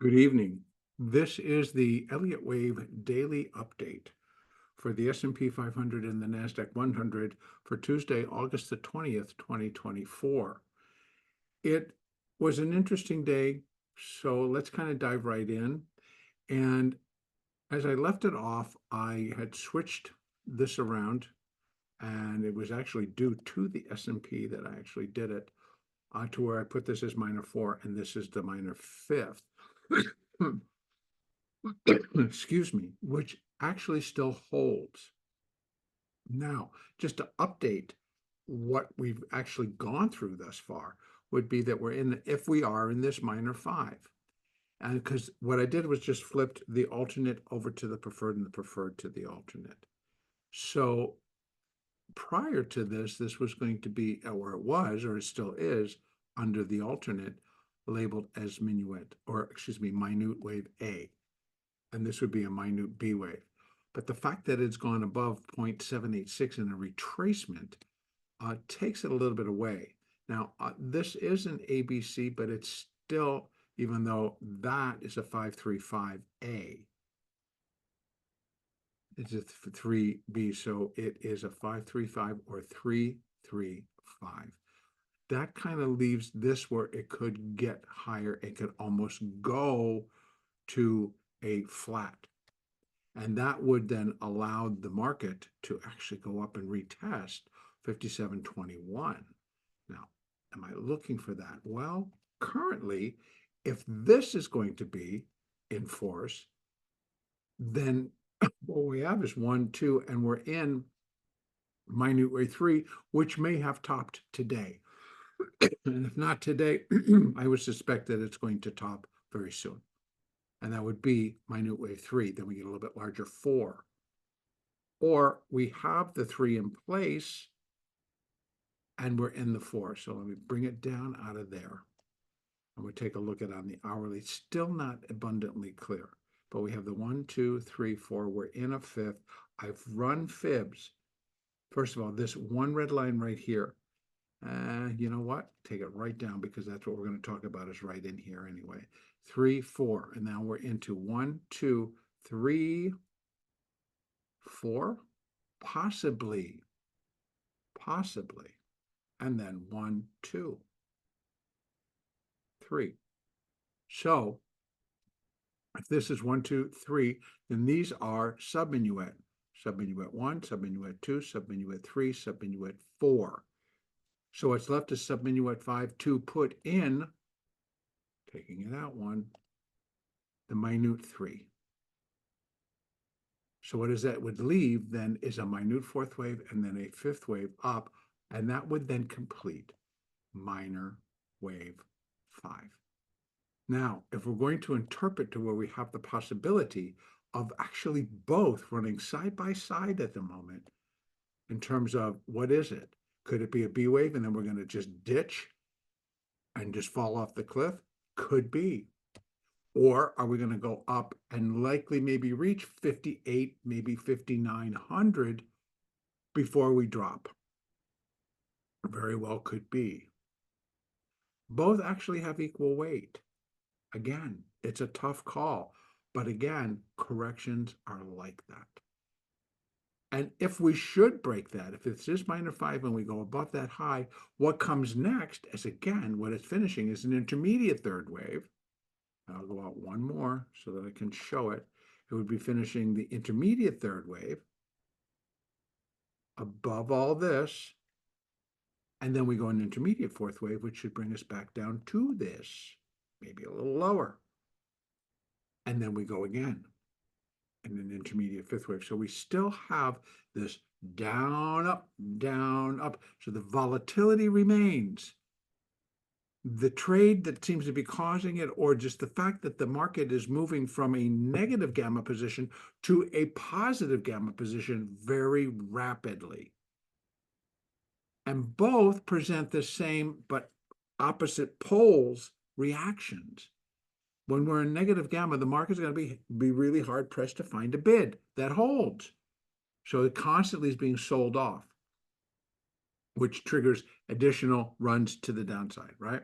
Good evening. This is the Elliott Wave Daily Update for the S&P 500 and the NASDAQ 100 for Tuesday, August the 20th, 2024. It was an interesting day, so let's kind of dive right in. And as I left it off, I had switched this around, and it was actually due to the S&P that I actually did it, to where I put this as minor 4, and this is the minor 5th. Excuse me, which actually still holds. Now, just to update what we've actually gone through thus far would be that if we are in this minor 5. And because what I did was just flipped the alternate over to the preferred and the preferred to the alternate. So prior to this, this was going to be, or it was, or it still is, under the alternate labeled as minute wave A. And this would be a minute B wave. But the fact that it's gone above 0.786 in a retracement takes it a little bit away. Now, this is an ABC, but it's still, even though that is a 535A, it's a 3B, so it is a 535 or 335. That kind of leaves this where it could get higher. It could almost go to a flat. And that would then allow the market to actually go up and retest 57.21. Now, am I looking for that? Well, currently, if this is going to be in force, then what we have is 1, 2, and we're in minute wave 3, which may have topped today. And if not today, I would suspect that it's going to top very soon. And that would be minute wave 3. Then we get a little bit larger 4. Or we have the 3 in place and we're in the 4. So let me bring it down out of there. And we'll take a look at on the hourly. Still not abundantly clear, but we have the 1, 2, 3, 4. We're in a 5th. I've run fibs. First of all, this one red line right here. You know what? Take it right down because that's what we're going to talk about is right in here anyway. 3, 4. And now we're into 1, 2, 3, 4, possibly, and then 1, 2, 3. So if this is 1, 2, 3, then these are subminuet. Subminuet 1, subminuet 2, subminuet 3, subminuet 4. So what's left is subminuet 5 to put in, taking it out 1, the minute 3. So what does that would leave then is a minute 4th wave and then a 5th wave up, and that would then complete minor wave 5. Now, if we're going to interpret to where we have the possibility of actually both running side by side at the moment in terms of what is it? Could it be a B wave and then we're going to just ditch and just fall off the cliff? Could be. Or are we going to go up and likely maybe reach 58, maybe 5,900 before we drop? Very well could be. Both actually have equal weight. Again, it's a tough call, but again, corrections are like that. And if we should break that, if it's this minor 5 and we go above that high, what comes next is, again, what it's finishing is an intermediate 3rd wave. I'll go out one more so that I can show it. It would be finishing the intermediate 3rd wave above all this. And then we go an intermediate 4th wave, which should bring us back down to this, maybe a little lower. And then we go again in an intermediate 5th wave. So we still have this down, up, down, up. So the volatility remains. The trade that seems to be causing it, or just the fact that the market is moving from a negative gamma position to a positive gamma position very rapidly. And both present the same but opposite poles reactions. When we're in negative gamma, the market's going to be really hard pressed to find a bid that holds. So it constantly is being sold off, which triggers additional runs to the downside, right?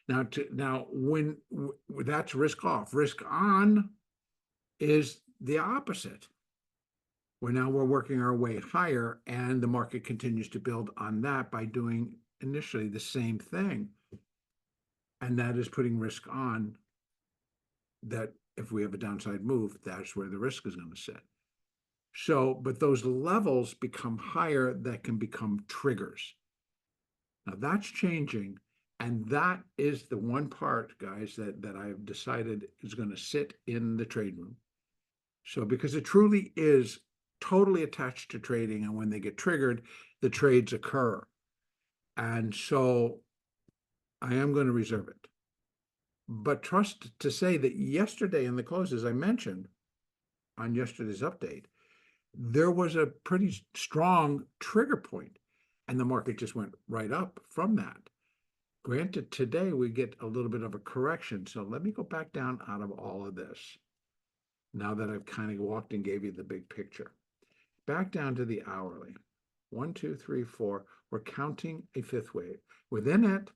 Now when that's risk off, risk on is the opposite. We're working our way higher, and the market continues to build on that by doing initially the same thing. And that is putting risk on that if we have a downside move, that's where the risk is going to sit. So, but those levels become higher that can become triggers. Now that's changing. And that is the one part, guys, that I've decided is going to sit in the trade room. So because it truly is totally attached to trading, and when they get triggered, the trades occur. And so I am going to reserve it. But trust to say that yesterday in the close, as I mentioned on yesterday's update, there was a pretty strong trigger point, and the market just went right up from that. Granted, today we get a little bit of a correction. So let me go back down out of all of this. Now that I've kind of walked and gave you the big picture. Back down to the hourly. 1, 2, 3, 4. We're counting a fifth wave. Within it,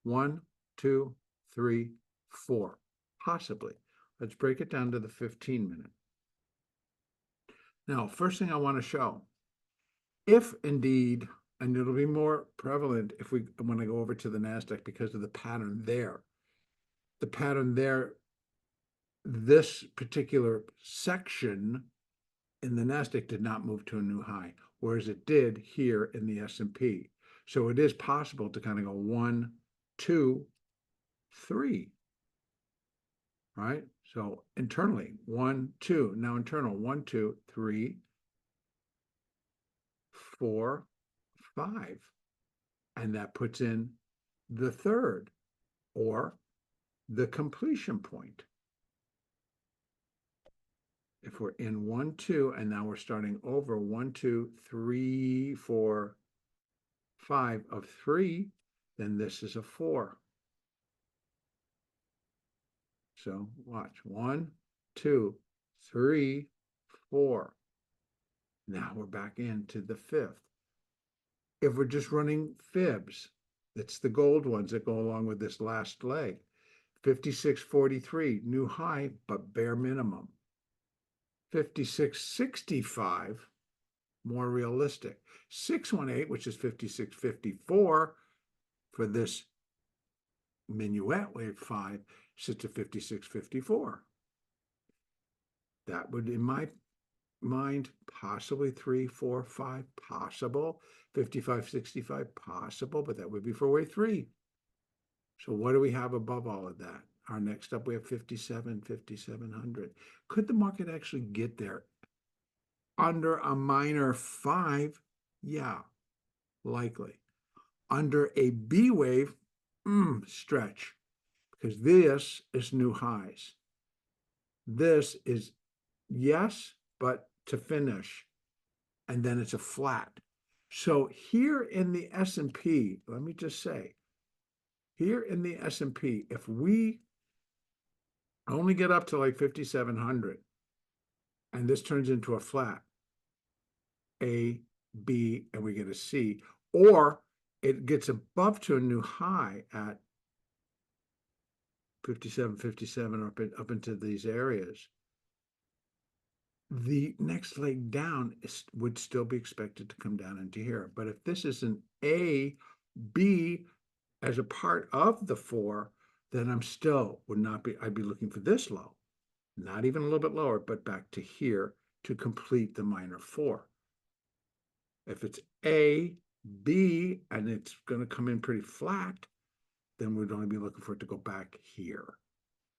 1, 2, 3, 4. Possibly. Let's break it down to the 15-minute. Now, first thing I want to show, if indeed, and it'll be more prevalent if when I go over to the NASDAQ because of the pattern there. The pattern there, this particular section in the NASDAQ did not move to a new high, whereas it did here in the S&P. So it is possible to kind of go 1, 2, 3, right? So internally, 1, 2. Now internal, 1, 2, 3, 4, 5. And that puts in the third, or the completion point. If we're in 1, 2, and now we're starting over 1, 2, 3, 4, 5 of 3, then this is a 4. So watch, 1, 2, 3, 4. Now we're back into the fifth. If we're just running fibs, that's the gold ones that go along with this last leg. 56.43, new high, but bare minimum. 56.65, more realistic. 618, which is 56.54 for this minuet wave 5, sits at 56.54. That would, in my mind, possibly 3, 4, 5, possible. 55.65, possible, but that would be for wave 3. So what do we have above all of that? Our next up, we have 5,700. Could the market actually get there under a minor 5? Yeah, likely. Under a B wave, stretch, because this is new highs. This is yes, but to finish, and then it's a flat. So here in the S&P, let me just say, here in the S&P, if we only get up to like 5,700, and this turns into a flat, A, B, and we get a C, or it gets above to a new high at 57 up into these areas, the next leg down would still be expected to come down into here. But if this is an A, B as a part of the 4, then I'd be looking for this low, not even a little bit lower, but back to here to complete the minor 4. If it's A, B, and it's going to come in pretty flat, then we'd only be looking for it to go back here,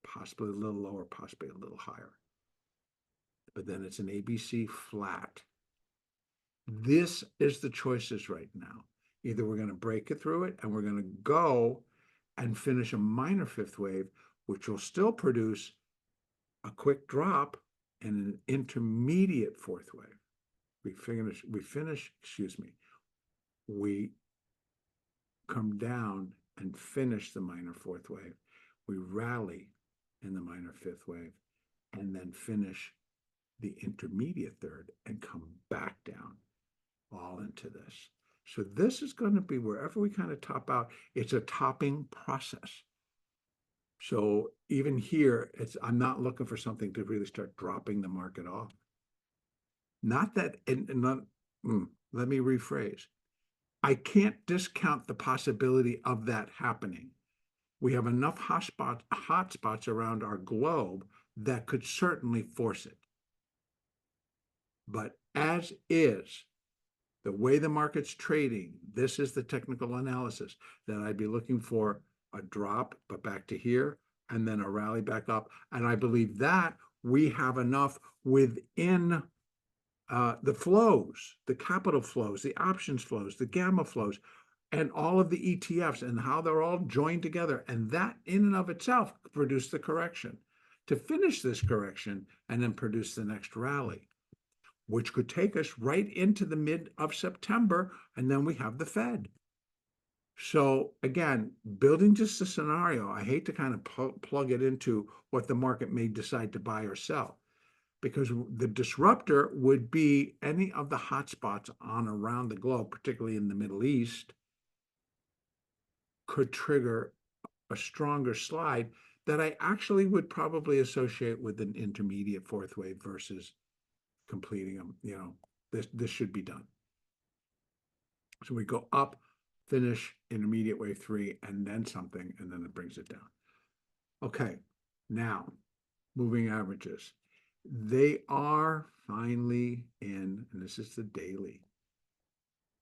possibly a little lower, possibly a little higher. But then it's an ABC flat. This is the choices right now. Either we're going to break it through it and we're going to go and finish a minor 5th wave, which will still produce a quick drop and an intermediate 4th wave. We come down and finish the minor 4th wave. We rally in the minor 5th wave and then finish the intermediate 3rd and come back down all into this. So this is going to be wherever we kind of top out, it's a topping process. So even here, I'm not looking for something to really start dropping the market off. Not that, and not, let me rephrase. I can't discount the possibility of that happening. We have enough hotspots around our globe that could certainly force it. But as is, the way the market's trading, this is the technical analysis that I'd be looking for a drop, but back to here, and then a rally back up. And I believe that we have enough within the flows, the capital flows, the options flows, the gamma flows, and all of the ETFs and how they're all joined together. And that in and of itself produced the correction to finish this correction and then produce the next rally, which could take us right into the mid of September. And then we have the Fed. So again, building just a scenario, I hate to kind of plug it into what the market may decide to buy or sell, because the disruptor would be any of the hotspots on around the globe, particularly in the Middle East, could trigger a stronger slide that I actually would probably associate with an intermediate fourth wave versus completing them. This should be done. So we go up, finish intermediate wave 3, and then something, and then it brings it down. Okay, now moving averages. They are finally in, and this is the daily,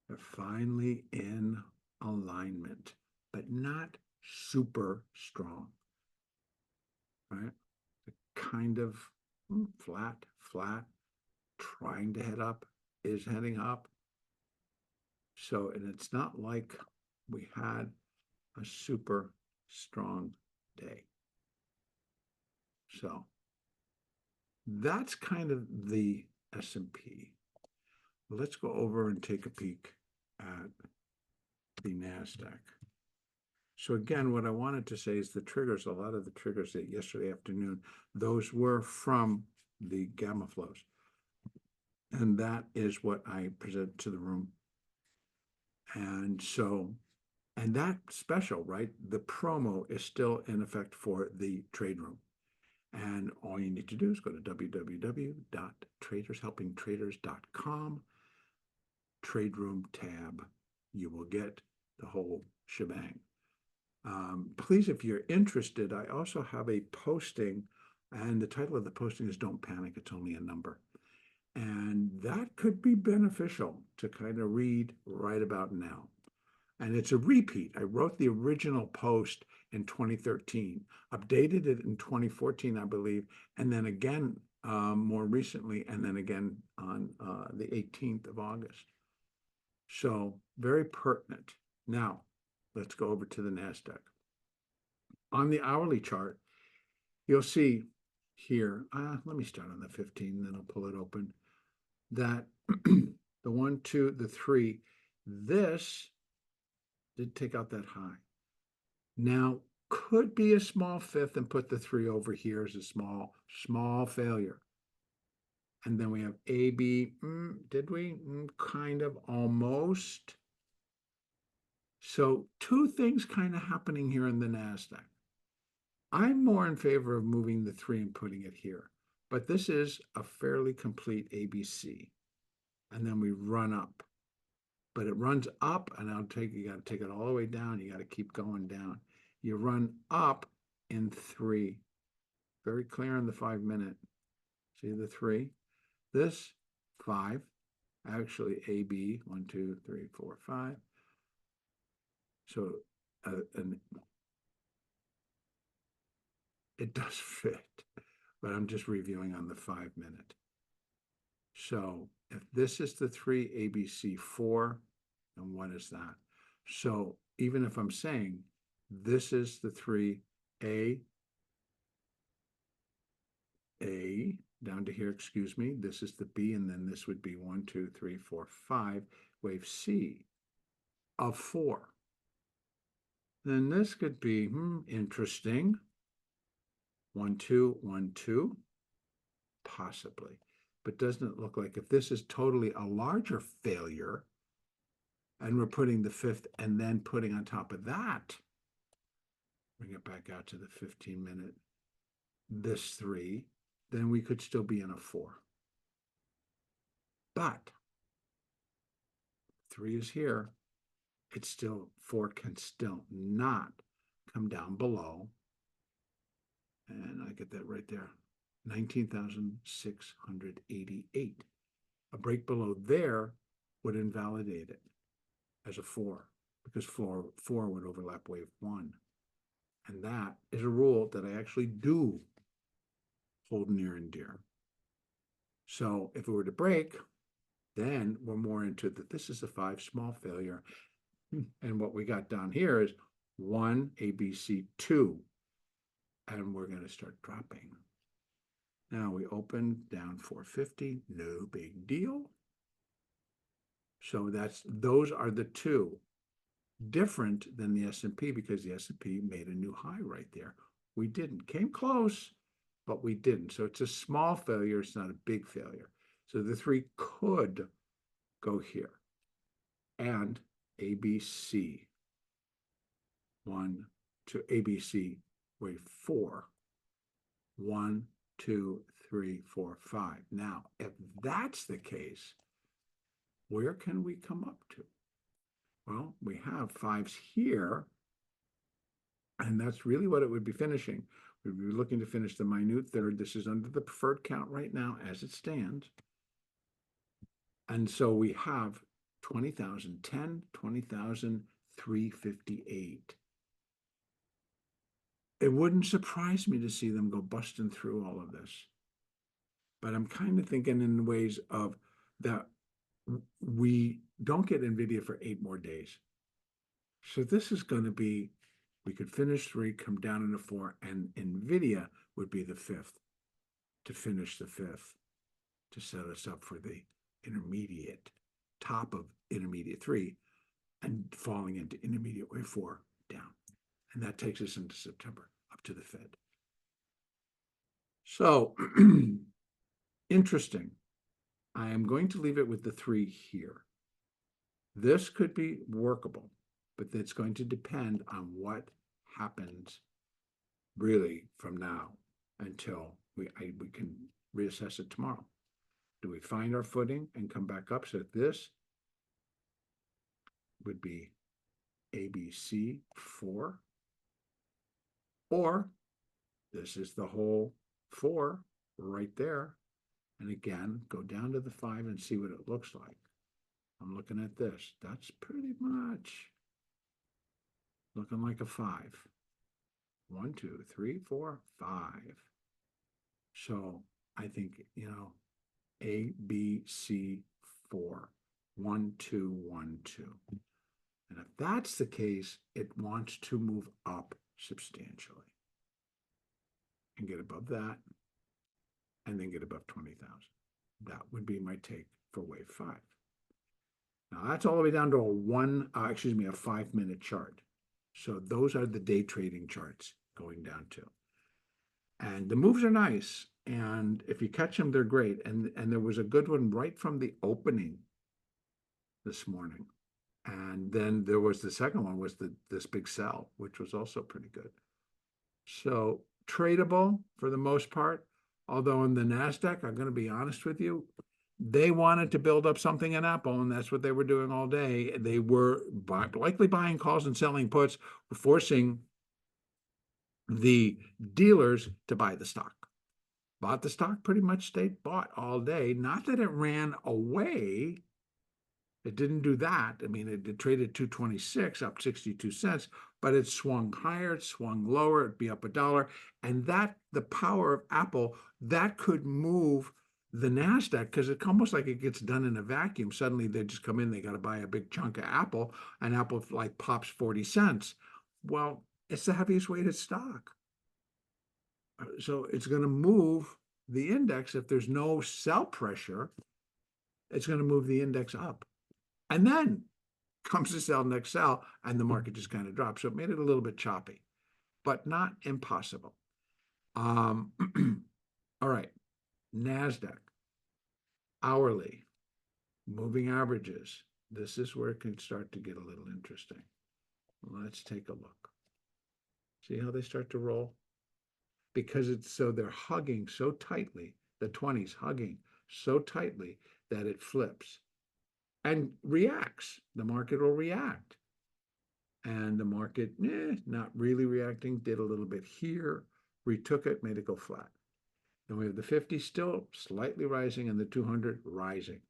they're finally in alignment, but not super strong, right? Kind of flat, trying to head up, is heading up. So, and it's not like we had a super strong day. So that's kind of the S&P. Let's go over and take a peek at the NASDAQ. So again, what I wanted to say is the triggers, a lot of the triggers that yesterday afternoon, those were from the gamma flows. And that is what I presented to the room. And so, and that special, right? The promo is still in effect for the trade room. And all you need to do is go to www.tradershelpingtraders.com, trade room tab. You will get the whole shebang. Please, if you're interested, I also have a posting, and the title of the posting is Don't Panic, It's Only a Number. And that could be beneficial to kind of read right about now. And it's a repeat. I wrote the original post in 2013, updated it in 2014, I believe, and then again more recently, and then again on the 18th of August. So very pertinent. Now, let's go over to the NASDAQ. On the hourly chart, you'll see here, let me start on the 15, then I'll pull it open, that the 1, 2, the 3, this did take out that high. Now, could be a small fifth and put the 3 over here as a small failure. And then we have AB, did we? Kind of, almost. So 2 things kind of happening here in the NASDAQ. I'm more in favor of moving the 3 and putting it here, but this is a fairly complete ABC. And then we run up, but it runs up, and you got to take it all the way down. You got to keep going down. You run up in 3, very clear on the 5-minute. See the 3? This 5, actually AB, 1, 2, 3, 4, 5. So it does fit, but I'm just reviewing on the 5-minute. So if this is the 3, ABC 4, and what is that? So even if I'm saying this is the 3, A, down to here, excuse me, this is the B, and then this would be 1, 2, 3, 4, 5, wave C of 4. Then this could be interesting. 1, 2, 1, 2, possibly. But doesn't it look like if this is totally a larger failure, and we're putting the 5th and then putting on top of that bring it back out to the 15-minute, this 3, then we could still be in a 4. But 3 is here. It's still 4 can still not come down below. And I get that right there. 19,688. A break below there would invalidate it as a 4 because 4 would overlap wave 1. And that is a rule that I actually do hold near and dear. So if it were to break, then we're more into that this is a 5 small failure. And what we got down here is 1 ABC 2. And we're going to start dropping. Now we open down 450, no big deal. So those are the two. Different than the S&P because the S&P made a new high right there. We didn't. Came close, but we didn't. So it's a small failure. It's not a big failure. So the 3 could go here. And ABC 1 to ABC wave 4. 1, 2, 3, 4, 5. Now, if that's the case, where can we come up to? Well, we have 5s here, and that's really what it would be finishing. We'd be looking to finish the minute third. This is under the preferred count right now as it stands. And so we have 20,010, 20,358. It wouldn't surprise me to see them go busting through all of this. But I'm kind of thinking in ways of that we don't get NVIDIA for 8 more days. So this is going to be, we could finish 3, come down into 4, and NVIDIA would be the 5th to finish the 5th to set us up for the intermediate, top of intermediate 3 and falling into intermediate wave 4 down. And that takes us into September up to the Fed. So interesting. I am going to leave it with the 3 here. This could be workable, but it's going to depend on what happens really from now until we can reassess it tomorrow. Do we find our footing and come back up? So this would be ABC 4, or this is the whole 4 right there. And again, go down to the 5 and see what it looks like. I'm looking at this. That's pretty much looking like a 5. 1, 2, 3, 4, 5. So I think, A, B, C, 4. 1, 2, 1, 2. And if that's the case, it wants to move up substantially and get above that and then get above 20,000. That would be my take for wave 5. Now that's all the way down to a 5-minute chart. So those are the day trading charts going down to. And the moves are nice. And if you catch them, they're great. And there was a good one right from the opening this morning. And then there was the second one was this big sell, which was also pretty good. So tradable for the most part. Although in the NASDAQ, I'm going to be honest with you, they wanted to build up something in Apple, and that's what they were doing all day. They were likely buying calls and selling puts, forcing the dealers to buy the stock. Bought the stock, pretty much stayed bought all day. Not that it ran away. It didn't do that. I mean, it traded 226, up 62 cents, but it swung higher, it swung lower, it'd be up $1. And that, the power of Apple, that could move the NASDAQ, because it's almost like it gets done in a vacuum. Suddenly they just come in, they got to buy a big chunk of Apple, and Apple like pops 40 cents. Well, it's the heaviest weighted stock. So it's going to move the index. If there's no sell pressure, it's going to move the index up. And then comes the sell, next sell, and the market just kind of drops. So it made it a little bit choppy, but not impossible. All right. NASDAQ, hourly, moving averages. This is where it can start to get a little interesting. Let's take a look. See how they start to roll? Because it's so they're hugging so tightly, the 20s hugging so tightly that it flips and reacts. The market will react. And the market, not really reacting, did a little bit here, retook it, made it go flat. And we have the 50 still slightly rising and the 200 rising.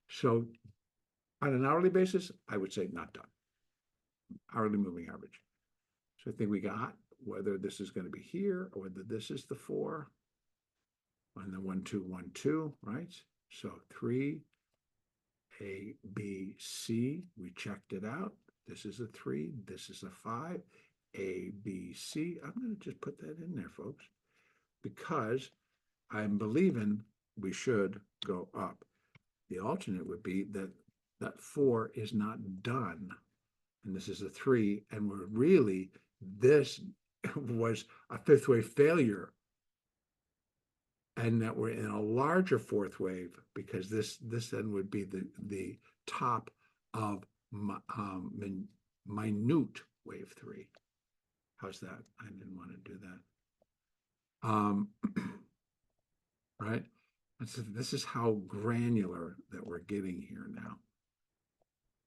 So on an hourly basis, I would say not done. Hourly moving average. So I think we got whether this is going to be here or whether this is the 4 and the 1, 2, 1, 2, right? So 3, A, B, C, we checked it out. This is a 3, this is a 5, A, B, C. I'm going to just put that in there, folks, because I'm believing we should go up. The alternate would be that that 4 is not done, and this is a 3, and we're really, this was a fifth wave failure, and that we're in a larger fourth wave, because this then would be the top of minute wave 3. How's that? I didn't want to do that. Right? This is how granular that we're getting here now.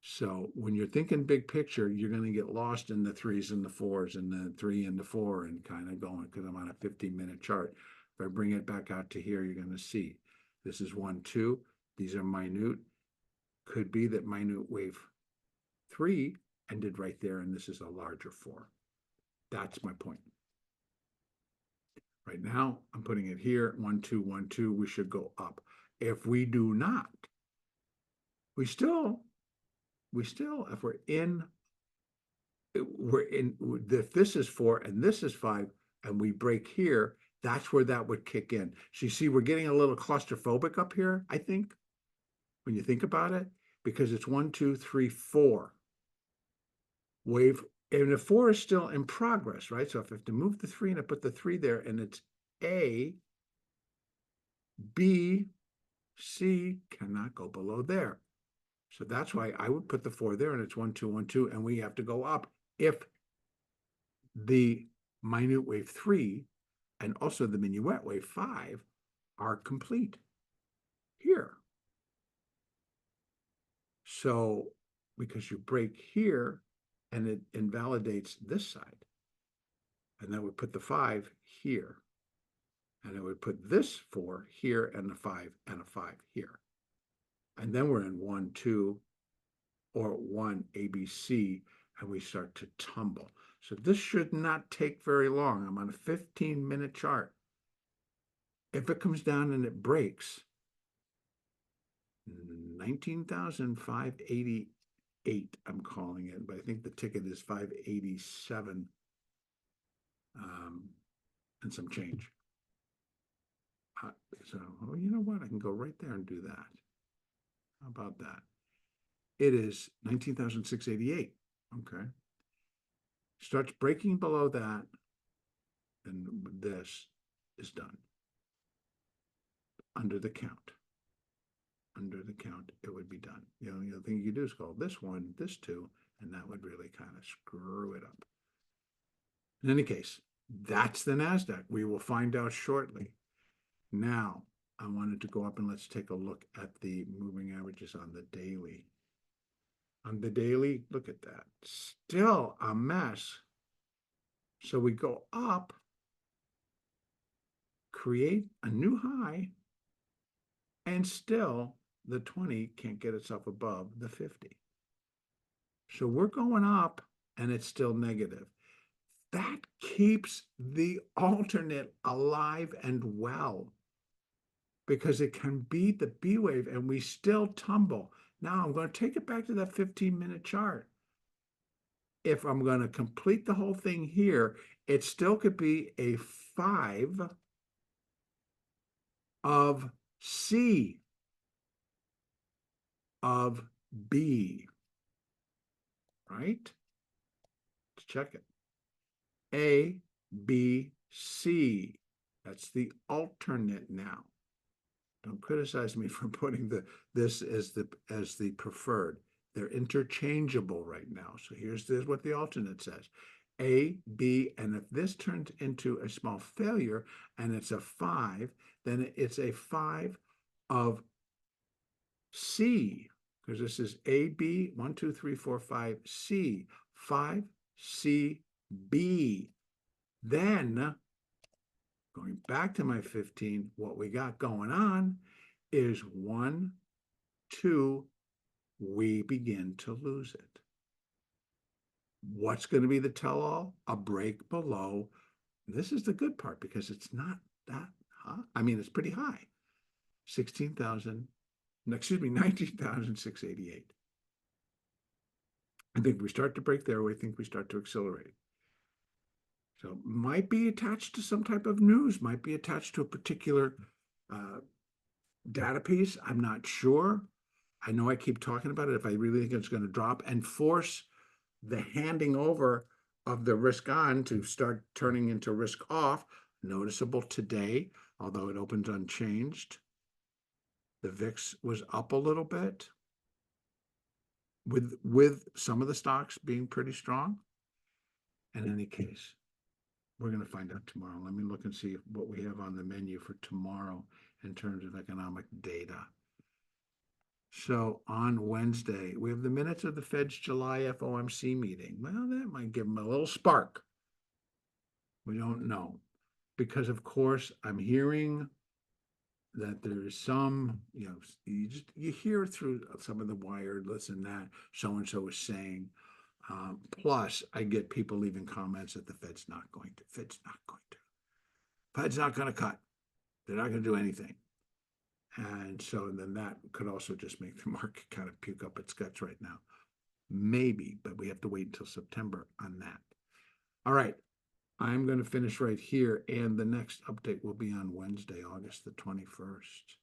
So when you're thinking big picture, you're going to get lost in the 3s and the 4s and the 3 and the 4 and kind of going, because I'm on a 15-minute chart. If I bring it back out to here, you're going to see this is 1, 2. These are minute. Could be that minute wave 3 ended right there, and this is a larger 4. That's my point. Right now, I'm putting it here, 1, 2, 1, 2. We should go up. If we do not, we still, if if this is 4 and this is 5, and we break here, that's where that would kick in. So you see, we're getting a little claustrophobic up here, I think, when you think about it, because it's 1, 2, 3, 4. Wave, and the 4 is still in progress, right? So if I have to move the 3 and I put the 3 there, and it's A, B, C cannot go below there. So that's why I would put the 4 there, and it's 1, 2, 1, 2, and we have to go up if the minute wave 3 and also the minuet wave 5 are complete here. So because you break here and it invalidates this side, and then we put the 5 here, and it would put this 4 here and a 5 and a 5 here. And then we're in 1, 2, or 1 ABC, and we start to tumble. So this should not take very long. I'm on a 15-minute chart. If it comes down and it breaks, 19,588, I'm calling it, but I think the ticket is 587 and some change. So, well, you know what? I can go right there and do that. How about that? It is 19,688. Okay. Starts breaking below that, and this is done. Under the count. Under the count, it would be done. The only other thing you could do is call this 1, this 2, and that would really kind of screw it up. In any case, that's the NASDAQ. We will find out shortly. Now, I wanted to go up and let's take a look at the moving averages on the daily. On the daily, look at that. Still a mess. So we go up, create a new high, and still the 20 can't get itself above the 50. So we're going up and it's still negative. That keeps the alternate alive and well, because it can beat the B wave and we still tumble. Now I'm going to take it back to that 15-minute chart. If I'm going to complete the whole thing here, it still could be a 5 of C of B, right? Let's check it. A, B, C. That's the alternate now. Don't criticize me for putting this as the preferred. They're interchangeable right now. So here's what the alternate says. A, B, and if this turns into a small failure and it's a 5, then it's a 5 of C, because this is A, B, 1, 2, 3, 4, 5, C, 5, C, B. Then, going back to my 15, what we got going on is 1, 2, we begin to lose it. What's going to be the tell-all? A break below. This is the good part because it's not that high. I mean, it's pretty high. 19,688. I think we start to break there. I think we start to accelerate. So might be attached to some type of news, might be attached to a particular data piece. I'm not sure. I know I keep talking about it. If I really think it's going to drop and force the handing over of the risk on to start turning into risk off, noticeable today, although it opens unchanged. The VIX was up a little bit with some of the stocks being pretty strong. In any case, we're going to find out tomorrow. Let me look and see what we have on the menu for tomorrow in terms of economic data. So on Wednesday, we have the minutes of the Fed's July FOMC meeting. Well, that might give them a little spark. We don't know. Because, of course, I'm hearing that there is some, you hear through some of the wireless and that so-and-so is saying. Plus, I get people leaving comments that the Fed's not going to. Fed's not going to cut. They're not going to do anything. And so then that could also just make the market kind of puke up its guts right now. Maybe, but we have to wait until September on that. All right. I'm going to finish right here, and the next update will be on Wednesday, August the 21st.